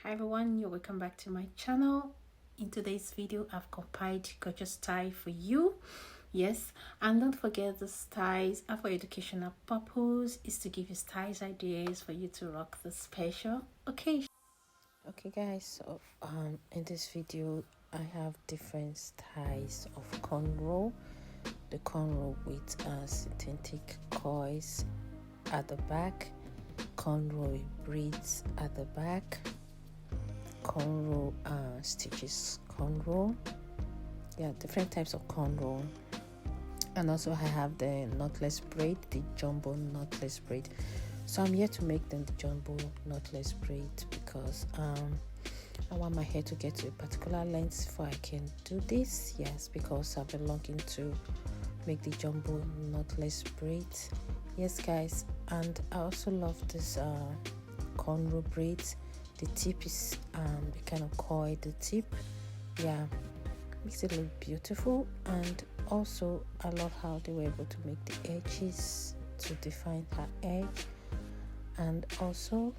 Hi everyone, you're welcome back to my channel. In today's video I've compiled gorgeous style for you. Yes, and don't forget the styles are for educational purpose, is to give you styles ideas for you to rock the special occasion. Okay guys, so in this video I have different styles of cornrow. The cornrow with synthetic coils at the back, cornrow braids at the back, cornrow stitches cornrow, different types of cornrow. And also I have the knotless braid, the jumbo knotless braid. So I'm here to make them the jumbo knotless braid because I want my hair to get to a particular length before I can do this. Yes, because I've been longing to make the jumbo knotless braids. Yes guys, and I also love this cornrow braids. The tip is the kind of coil, the tip, makes it look beautiful. And also I love how they were able to make the edges to define her edge. And also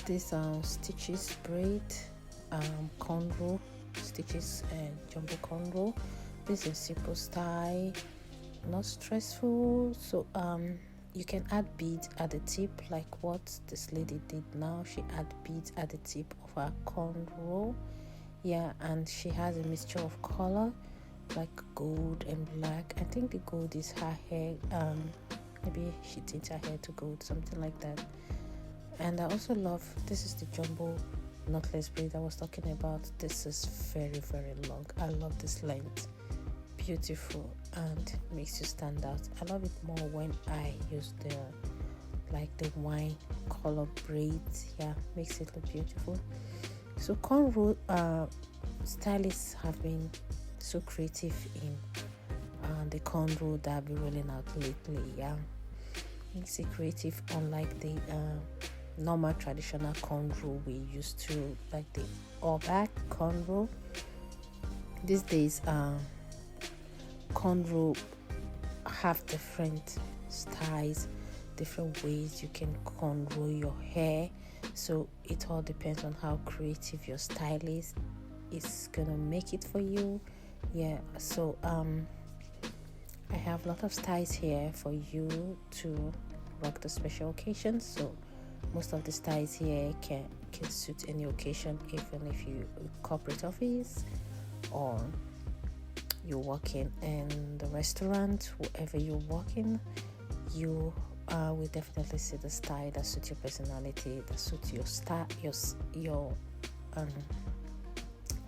this stitches braid, cornrow stitches and jumbo cornrow. This is simple style, not stressful. So you can add beads at the tip like what this lady did now. She add beads at the tip of her cornrow, and she has a mixture of color like gold and black. I think the gold is her hair, maybe she tints her hair to gold, something like that. And I also love, this is the jumbo knotless braid I was talking about. This is very long. I love this length, beautiful, and makes you stand out. I love it more when I use the wine color braids. Makes it look beautiful. So cornrow stylists have been so creative in the cornrow that I've been rolling out lately. Makes it creative, unlike the normal traditional cornrow we used to, like the all back cornrow. These days cornrow have different styles, different ways you can cornrow your hair. So it all depends on how creative your stylist is gonna make it for you. So I have a lot of styles here for you to rock the special occasions. So most of the styles here can suit any occasion, even if you corporate office or you're working in the restaurant. Wherever you're working, you will definitely see the style that suits your personality, that suits your style, your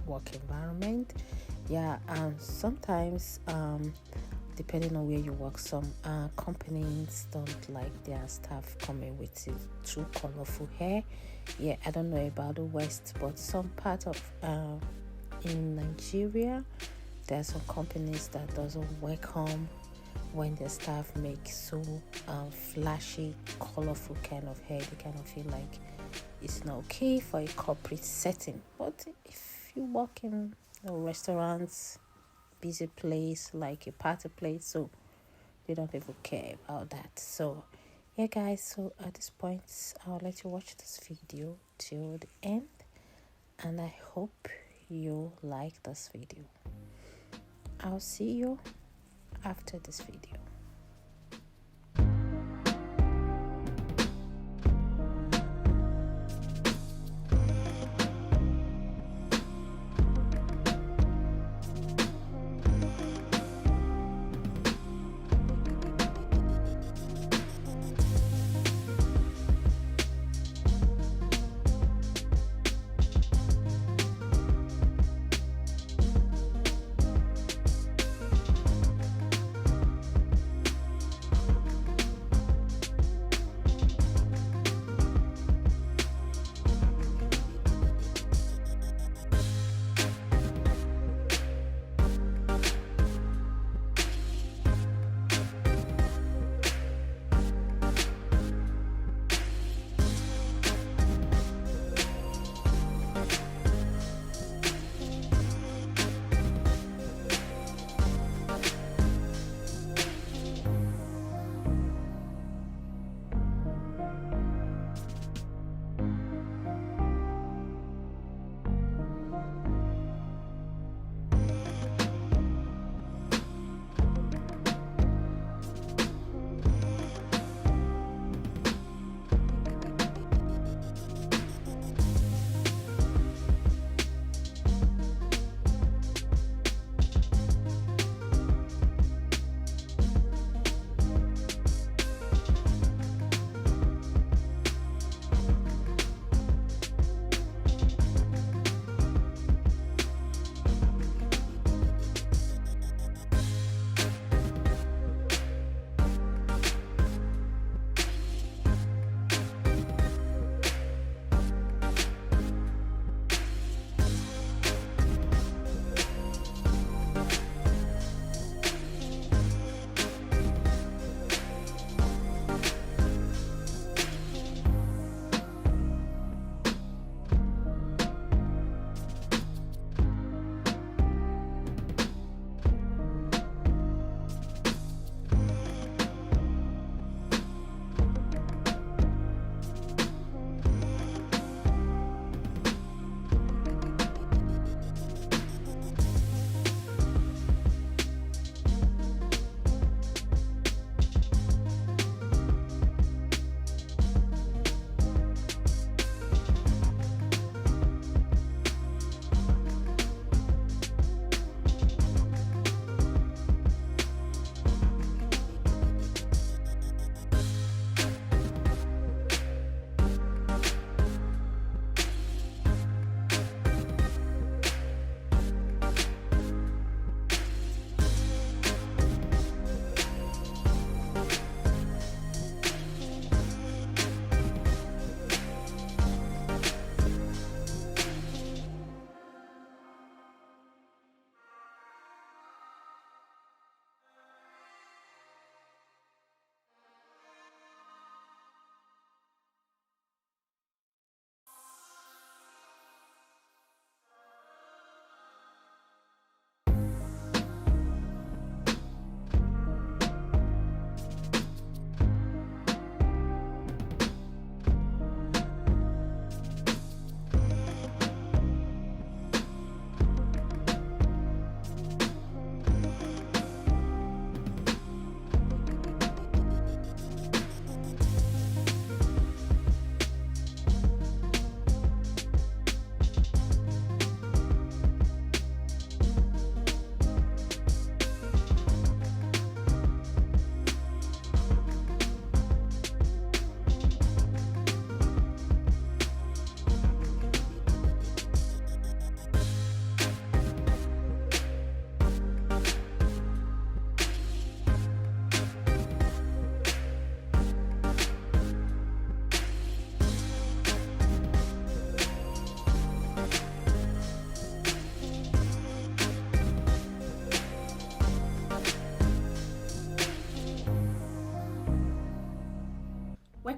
work environment. Sometimes depending on where you work, some companies don't like their staff coming with too colorful hair. I don't know about the West, but some part of in Nigeria, there are some companies that doesn't welcome when their staff make so flashy, colorful kind of hair. They kind of feel like it's not okay for a corporate setting. But if you work in restaurants, busy place, like a party place, so they don't even care about that. So guys, so at this point I'll let you watch this video till the end, and I hope you like this video. I'll see you after this video.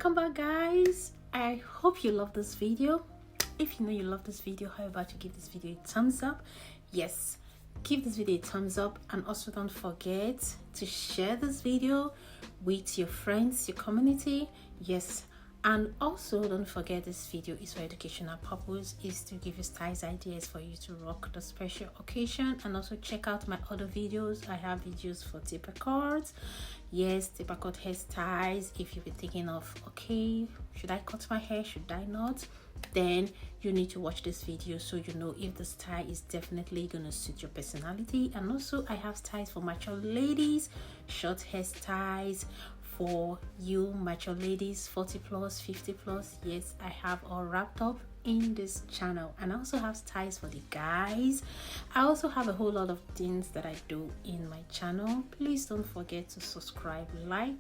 welcome back, guys. I hope you love this video. If you know you love this video, how about you give this video a thumbs up? Yes, give this video a thumbs up, and also don't forget to share this video with your friends, your community. Yes, and also don't forget this video is for educational purpose, is to give you styles ideas for you to rock the special occasion. And also check out my other videos. I have videos for taper cards, yes, taper cut hairstyles. If you've been thinking of, okay, should I cut my hair, should I not, then you need to watch this video so you know if the style is definitely gonna suit your personality. And also I have styles for mature ladies, short hairstyles for you mature ladies 40 plus, 50 plus. Yes, I have all wrapped up in this channel. And I also have styles for the guys. I also have a whole lot of things that I do in my channel. Please don't forget to subscribe, like,